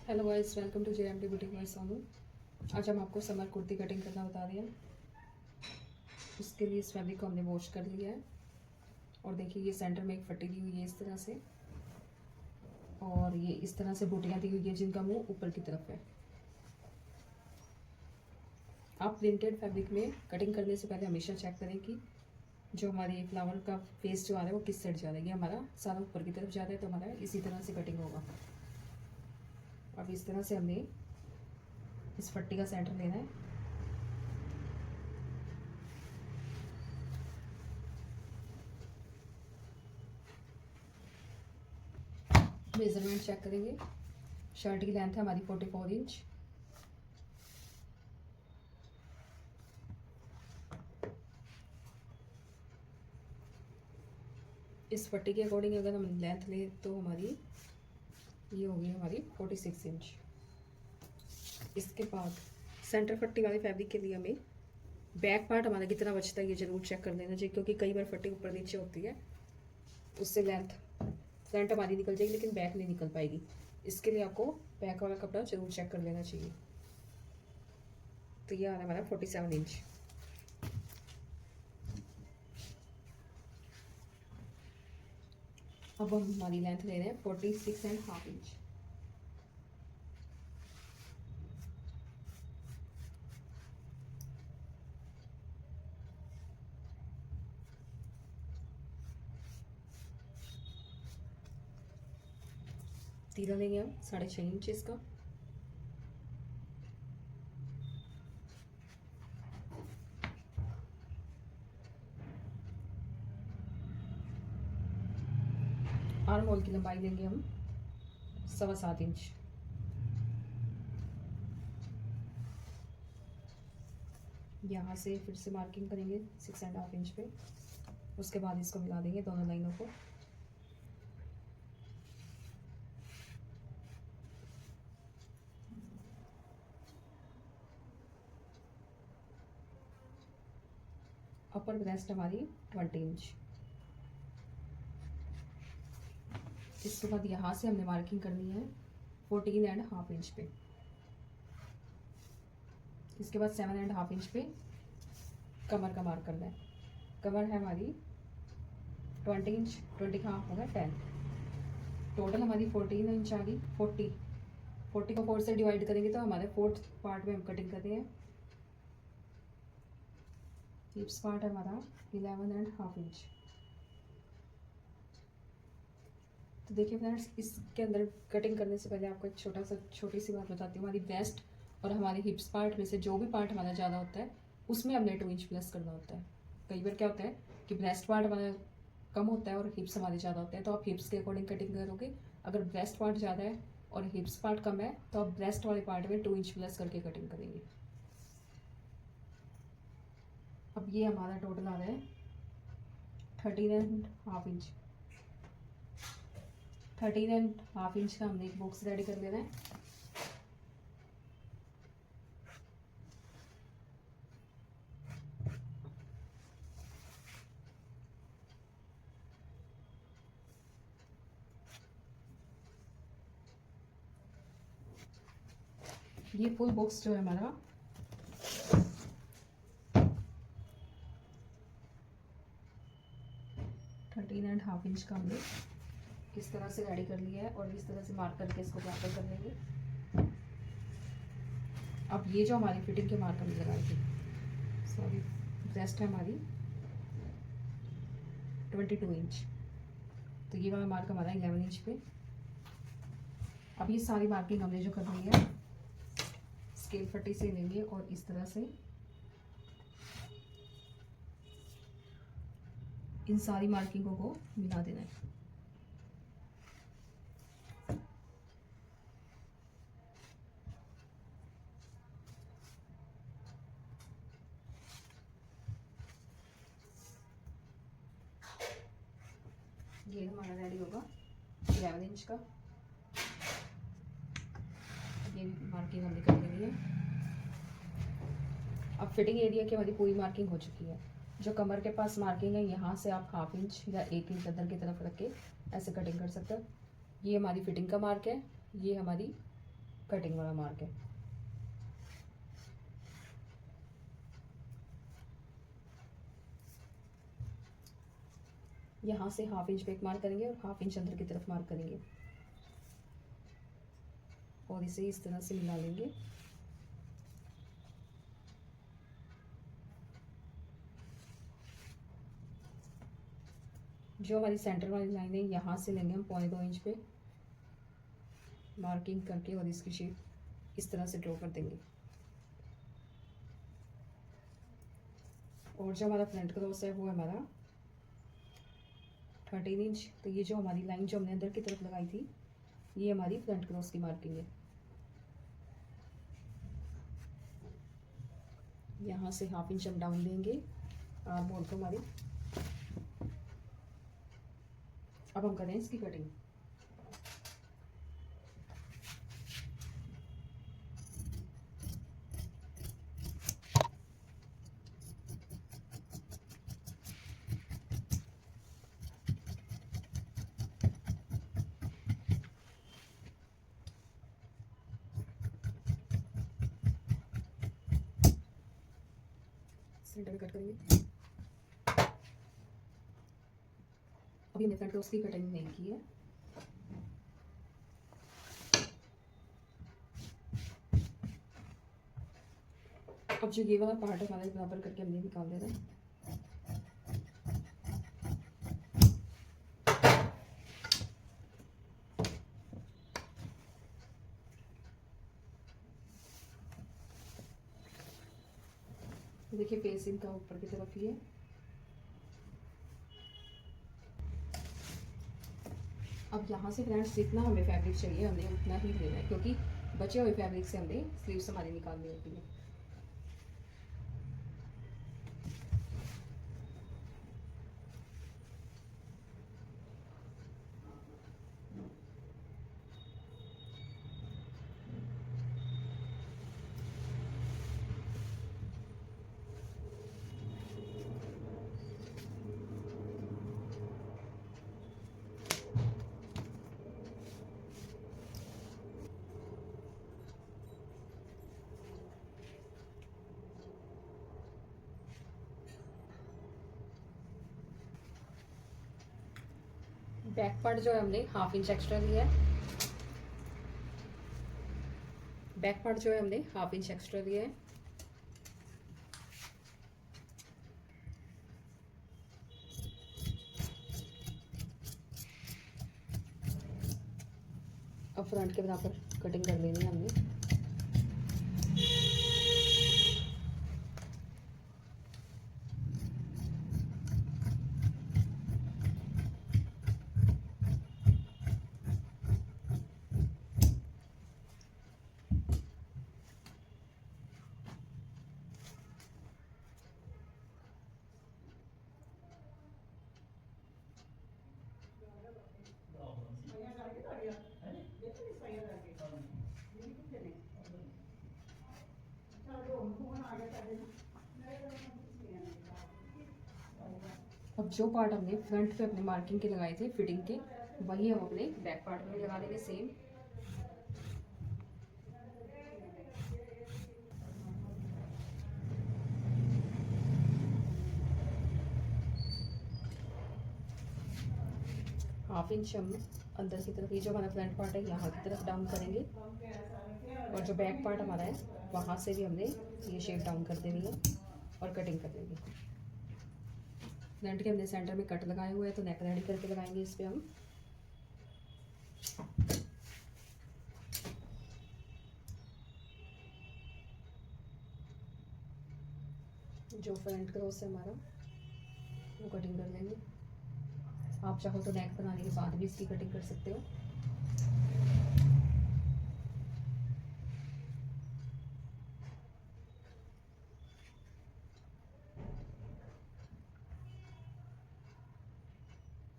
Hello guys, welcome to JMT boutique by Sonu. आज हम आपको समर कुर्ती कटिंग करना बता रहे हैं। उसके लिए इस फैब्रिक को हमने वॉश कर लिया है और देखिए ये सेंटर में एक फट्टी दी हुई है इस तरह से, और ये इस तरह से बूटियाँ दी हुई है जिनका मुंह ऊपर की तरफ है। आप प्रिंटेड फैब्रिक में कटिंग करने से पहले हमेशा चेक करें कि जो हमारे फ्लावर का फेस जो आ रहा है वो किस साइड जा रहा है। ये हमारा सारा ऊपर की तरफ जा रहा है तो हमारा इसी तरह से कटिंग होगा। अब इस तरह से हमने इस फट्टी का सेंटर लेना है। मेजरमेंट चेक करेंगे। शर्ट की लेंथ है हमारी 44 इंच। इस पट्टी के अकॉर्डिंग अगर हम लेंथ लें तो हमारी ये होगी हमारी 46 इंच। इसके बाद सेंटर पट्टी वाली फैब्रिक के लिए हमें बैक पार्ट हमारा कितना बचता है ये ज़रूर चेक कर लेना चाहिए, क्योंकि कई बार फट्टी ऊपर नीचे होती है, उससे लेंथ फ्रंट हमारी निकल जाएगी लेकिन बैक नहीं निकल पाएगी। इसके लिए आपको बैक वाला कपड़ा जरूर चेक कर लेना चाहिए। तो ये आ रहा है हमारा 47 इंच। अब हम हमारी लेंथ ले रहे हैं 46.5 इंच। तीरा लेंगे हम 6.5 इंच इसका। आर्म होल की लंबाई लेंगे हम 7.25 इंच। यहाँ से फिर से मार्किंग करेंगे 6.5 इंच पे। उसके बाद इसको मिला देंगे दोनों लाइनों को। अपर ब्रेस्ट हमारी 20 इंच। इसके बाद यहाँ से हमने मार्किंग करनी है 14.5 इंच पे। इसके बाद 7.5 इंच पे कमर का मार्क करना है। कमर है हमारी 20 इंच, 20 का हाफ होगा 10। टोटल हमारी 14 इंच आ गई। 40 को 4 से डिवाइड करेंगे तो हमारे 4th पार्ट में हम कटिंग कर रहे हैं। हिप्स पार्ट है हमारा 11.5 इंच। तो देखिए फ्रेंड्स, इसके अंदर कटिंग करने से पहले आपको एक छोटी सी बात बताती हूँ। हमारी ब्रेस्ट और हमारे हिप्स पार्ट में से जो भी पार्ट हमारा ज़्यादा होता है उसमें हमने 2 इंच प्लस करना होता है। कई बार क्या होता है कि ब्रेस्ट पार्ट हमारा कम होता है और हिप्स हमारे ज़्यादा होते हैं, तो आप हिप्स के अकॉर्डिंग कटिंग करोगे। अगर ब्रेस्ट पार्ट ज़्यादा है और हिप्स पार्ट कम है तो आप ब्रेस्ट वाले पार्ट में 2 इंच प्लस करके कटिंग करेंगे। अब ये हमारा टोटल आ रहा है 13.5 इंच। 13.5 इंच का हमने एक बॉक्स रेडी कर लेना है। ये फुल बॉक्स जो है हमारा 13.5 इंच का हमने इस तरह से रेडी कर लिया है और इस तरह से मार्क करके इसको बराबर कर लेंगे। अब ये जो हमारी फिटिंग के मार्क हमने लगाए थे, सॉरी, ब्रेस्ट है हमारी 22 इंच, तो ये वाला मार्क हमारा 11 इंच पे। अब ये सारी मार्किंग हमने जो कर ली है स्केल फट्टी से लेंगे और इस तरह से इन सारी मार्किंगों को मिला देना है। ये हमारा रेडी होगा 11 इंच का। ये मार्किंग हमने कर ली है। अब फिटिंग एरिया की हमारी पूरी मार्किंग हो चुकी है। जो कमर के पास मार्किंग है यहाँ से आप 1/2 इंच या 1 इंच अंदर की तरफ रख के ऐसे कटिंग कर सकते हो। ये हमारी फिटिंग का मार्क है, ये हमारी कटिंग वाला मार्क है। यहाँ से 1/2 इंच पे एक मार्क करेंगे और 1/2 इंच अंदर की तरफ मार्क करेंगे और इसे इस तरह से मिला लेंगे। जो हमारी सेंटर वाली लाइन है यहाँ से लेंगे हम 1.25 इंच पे मार्किंग करके और इसकी शेप इस तरह से ड्रॉ कर देंगे। और जो हमारा फ्रंट क्रॉस है वो हमारा 13 इंच। तो ये जो हमारी लाइन जो हमने अंदर की तरफ लगाई थी ये हमारी फ्रंट क्रॉस की मार्किंग है। यहाँ से 1/2 इंच हम डाउन देंगे आर्म होल को हमारी। अब हम करें इसकी कटिंग। सेंटर में कट करेंगे। अभी हमने फ्रंट क्रॉस की कटिंग नहीं की है। अब जो ये वाला पार्ट है हमारे बराबर करके हमने निकाल देना है। देखिए फेस इनका ऊपर की तरफ ही है। अब यहाँ से फ्रेंड्स जितना हमें फैब्रिक चाहिए हमने उतना ही लेना है, क्योंकि बचे हुए फैब्रिक से हमने स्लीव्स हमारी निकालनी होती है। बैक पार्ट जो है हमने 1/2 इंच एक्स्ट्रा लिया है। बैक पार्ट जो है हमने 1/2 इंच एक्स्ट्रा लिया है। अब फ्रंट के बराबर कटिंग कर लेनी है हमने। अब जो पार्ट हमने फ्रंट पे अपने मार्किंग के लगाए थे फिटिंग के, वही हम अपने बैक पार्ट में लगा देंगे सेम। हाफ इंच हम अंदर की तरफ, ये जो हमारा फ्रंट पार्ट है यहाँ की तरफ डाउन करेंगे, और जो बैक पार्ट हमारा है वहाँ से भी हमने ये शेप डाउन कर देनी है और कटिंग कर देंगे। फ्रंट के हमने सेंटर में कट लगाए हुए हैं, तो नेक रेडी करके लगाएंगे इस पे हम। जो फ्रंट क्रॉस है हमारा वो कटिंग कर लेंगे। आप चाहो तो नेक बनाने के बाद भी इसकी कटिंग कर सकते हो।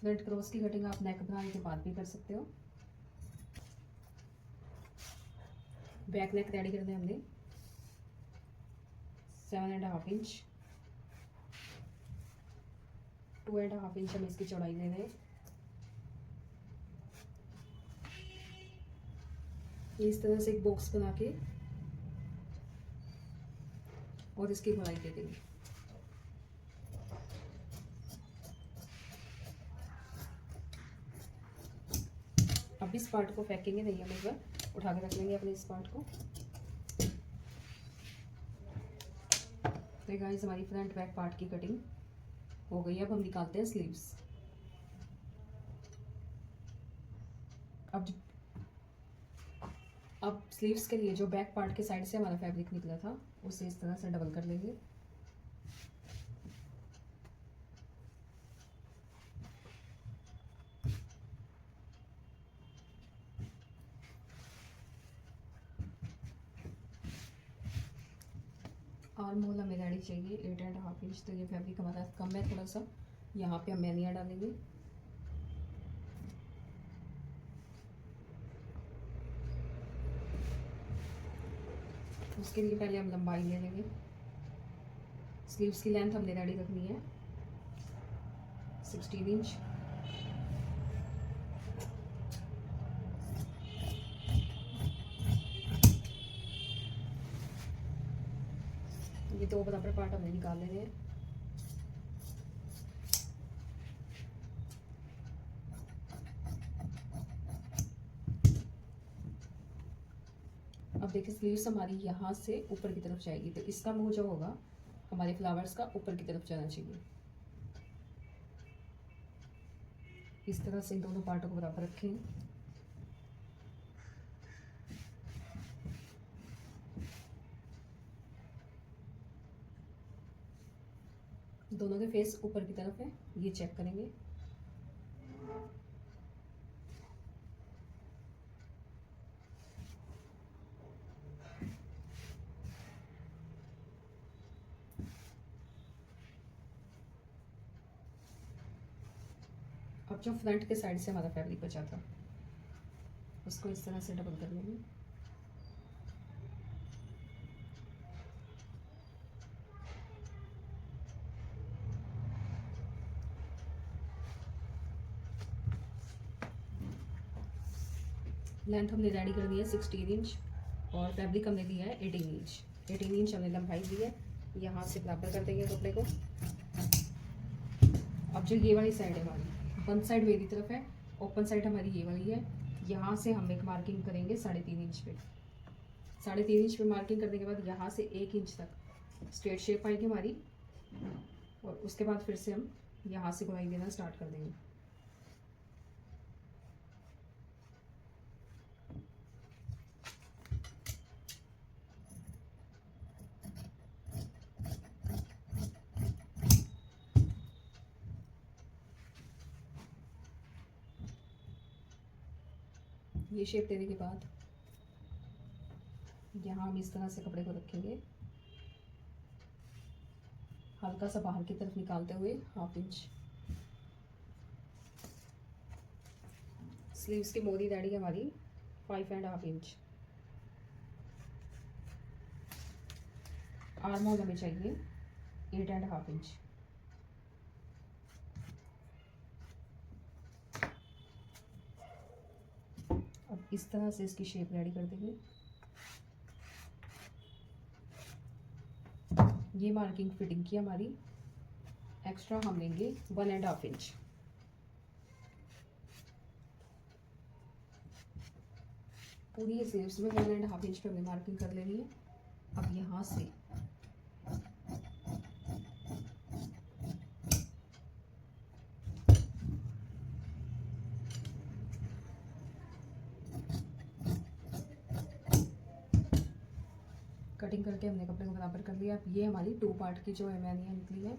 फ्रंट क्रॉस की कटिंग आप नेक बनाने के बाद भी कर सकते हो। बैक नेक रेडी करना है हमने 7.5 इंच, 2.5 इंच हम इसकी चौड़ाई ले रहे हैं। इस तरह से एक बॉक्स बना के और इसकी गोलाई दे देंगे। अब इस पार्ट को फेंकेंगे नहीं, हम एक बार उठा के रख लेंगे अपने इस पार्ट को। तो गाइस हमारी फ्रंट बैक पार्ट की कटिंग हो गई। अब हम निकालते हैं स्लीव्स। अब स्लीव्स के लिए जो बैक पार्ट के साइड से हमारा फैब्रिक निकला था उसे इस तरह से डबल कर लेंगे। आर्म होल हमें रेडी चाहिए 8.5 इंच। तो ये फैब्रिक हमारा कम है थोड़ा सा, यहाँ पे हम मैनिया डालेंगे। उसके लिए पहले हम लंबाई ले लेंगे। स्लीव्स की लेंथ हमने रेडी रखनी है 16 इंच। ये 2 बराबर पार्ट हमने निकाल लेने हैं। अब देखिए स्लीव्स हमारी यहाँ से ऊपर की तरफ जाएगी, तो इसका मुंह जो होगा हमारे फ्लावर्स का ऊपर की तरफ जाना चाहिए। इस तरह से इन दोनों पार्टों को बराबर रखें। दोनों के फेस ऊपर की तरफ है, ये चेक करेंगे। अब जो फ्रंट के साइड से हमारा फैब्रिक बचा था उसको इस तरह से डबल कर लेंगे। लेंथ हमने रेडी कर दी है 16 इंच और फैब्रिक हमने लिया है 18 इंच। 18 इंच हमने लंबाई दी है, यहाँ से बराबर कर देंगे कपड़े को। अब जो ये वाली साइड है हमारी, वन साइड मेरी तरफ है, ओपन साइड हमारी ये वाली है। यहाँ से हम एक मार्किंग करेंगे 3.5 इंच पे। 3.5 इंच पे मार्किंग करने के बाद यहाँ से 1 इंच तक स्ट्रेट शेप आएगी हमारी, और उसके बाद फिर से हम यहाँ से गोलाई देना स्टार्ट कर देंगे। ये शेप देने के बाद यहाँ हम इस तरह से कपड़े को रखेंगे, हल्का सा बाहर की तरफ निकालते हुए 1/2 इंच। स्लीव्स की मोरी रेडी है हमारी 5.5 इंच। आर्म होल हमें चाहिए 8.5 इंच। अब इस तरह से इसकी शेप रेडी कर देंगे। ये मार्किंग फिटिंग की हमारी, एक्स्ट्रा हम लेंगे 1.5 इंच। पूरी स्लीव्स में 1.5 इंच पे हमें मार्किंग कर लेनी है। अब यहाँ से कटिंग करके हमने कपड़े को बराबर कर लिया। अब ये हमारी 2 पार्ट की जो है मैनिया निकली है,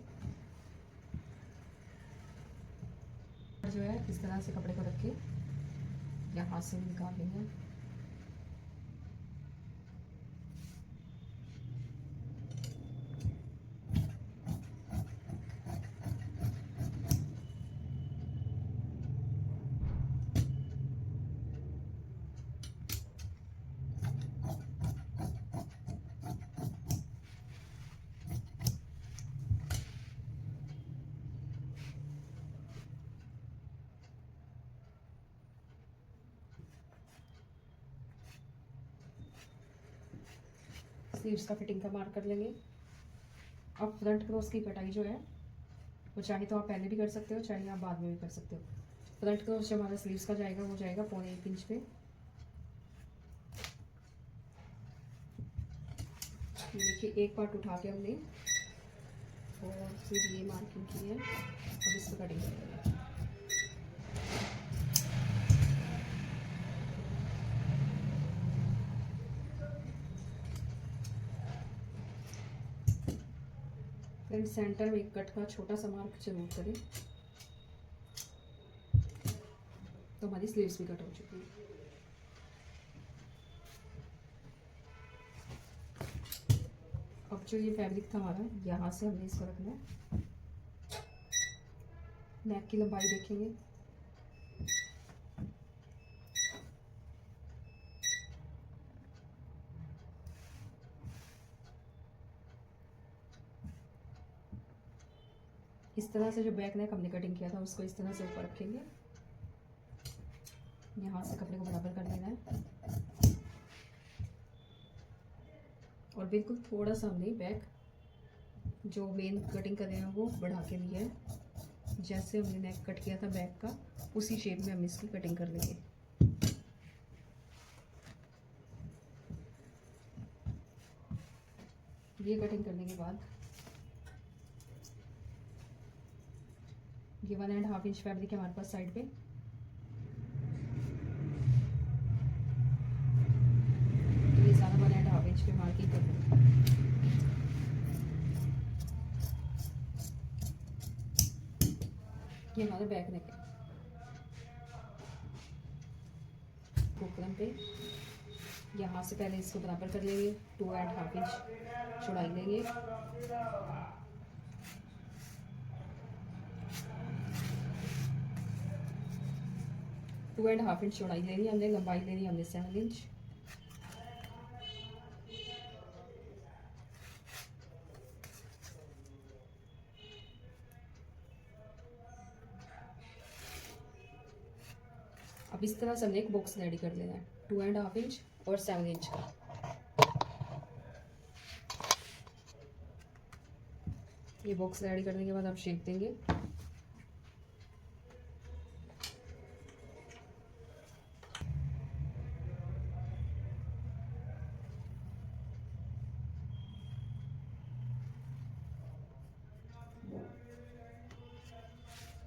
जो है इस तरह से कपड़े को रख के यहाँ से निकाल लेंगे। स्लीव्स का फिटिंग का मार्क कर लेंगे। अब फ्रंट क्रॉस की कटाई जो है वो चाहे तो आप पहले भी कर सकते हो, चाहे आप बाद में भी कर सकते हो। फ्रंट क्रॉस जो हमारा स्लीव्स का जाएगा वो जाएगा 1.25 इंच पे। देखिए एक पार्ट उठा के हमने और फिर ये मार्किंग की है और इसको कटिंग करेंगे। फिर सेंटर में एक कट का छोटा सा मार्क जरूर करें। तो हमारी स्लीव्स भी कट हो चुकी है। अब जो ये फैब्रिक था हमारा, यहाँ से हमने इसको रखना है। नेक की लंबाई देखेंगे, इस तरह से जो बैक नेक हमने कटिंग किया था उसको इस तरह से ऊपर रखेंगे। यहाँ से कपड़े को बराबर कर देना है और बिल्कुल थोड़ा सा हमने बैक जो मेन कटिंग कर रहे हैं वो बढ़ा के दिया है। जैसे हमने नेक कट किया था बैक का, उसी शेप में हम इसकी कटिंग कर लेंगे। ये कटिंग करने के बाद ये 1.5 इंच फैब्रिक है हमारे पास साइड पे। तो ये सारा 1.5 इंच पे मार्किंग कर देंगे। ये हमारा बैक नेक है। बुकरम पे यहाँ से पहले इसको बराबर कर लेंगे, 2.5 इंच चौड़ाई लेंगे। टू एंड हाफ इंच चौड़ाई लेनी हमने, लंबाई लेनी हमने 7 इंच। अब इस तरह से हमने एक बॉक्स रेडी कर लेना है 2.5 इंच और 7 इंच का। ये बॉक्स रेडी करने के बाद आप शेप देंगे।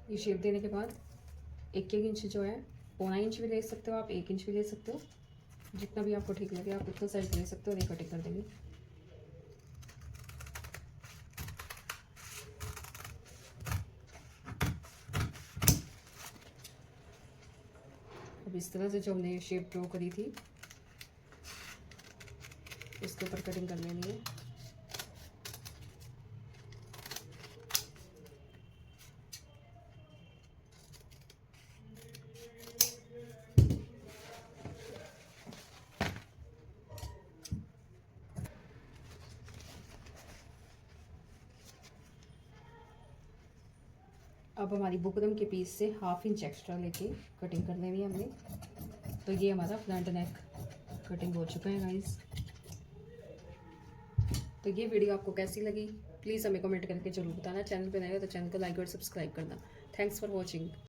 ये शेप देने के बाद 1-1 इंच जो है, 1.25 इंच भी ले सकते हो आप, 1 इंच भी ले सकते हो, जितना भी आपको ठीक लगे आप उतना साइज ले सकते हो। और ये कटिंग कर देंगे। अब इस तरह से जो हमने शेप ड्रॉ करी थी इसके ऊपर कटिंग कर लेनी है। अब हमारी बुकरम के पीस से 1/2 इंच एक्स्ट्रा लेके कटिंग कर लेनी है हमने। तो ये हमारा फ्रंट नेक कटिंग हो चुका है गाइस। तो ये वीडियो आपको कैसी लगी प्लीज़ हमें कमेंट करके जरूर बताना। चैनल पे नए हो तो चैनल को लाइक और सब्सक्राइब करना। Thanks for watching.